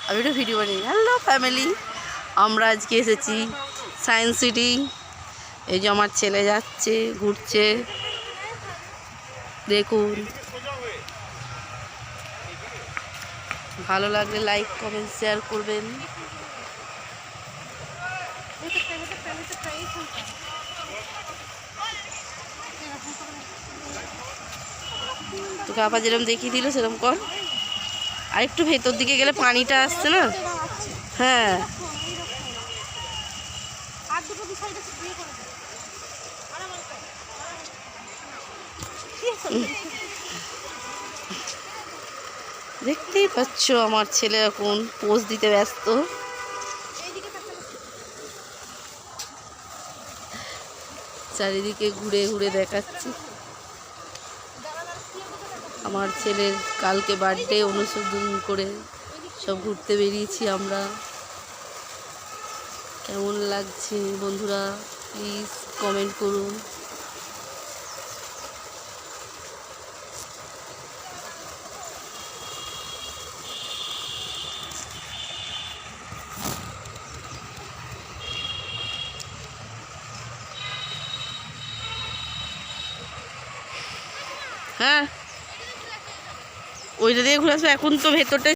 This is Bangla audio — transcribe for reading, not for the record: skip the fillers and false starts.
আমি একটু ভিডিও বানিয়ে। হ্যালো ফ্যামিলি, আমরা আজকে এসেছি সায়েন্স সিটি। এই যে আমার ছেলে যাচ্ছে, ঘুরছে, দেখুন। ভালো লাগলে লাইক কমেন্ট শেয়ার করবেন। তোকে আবার যেরকম দেখিয়ে দিল সেরকম কর। আর একটু ভেতর দিকে গেলে পানিটা আসছে না। হ্যাঁ, দেখতেই পাচ্ছ আমার ছেলে এখন পোজ দিতে ব্যস্ত। চারিদিকে ঘুরে ঘুরে দেখাচ্ছি। আমার ছেলের কালকে বার্থডে, অনুশোধন করে সব ঘুরতে বেরিয়েছি আমরা। কেমন লাগছে বন্ধুরা, প্লিজ কমেন্ট করুন। হ্যাঁ, ওইটা দিয়ে ঘুরে আসবে। এখন তো ভেতরটা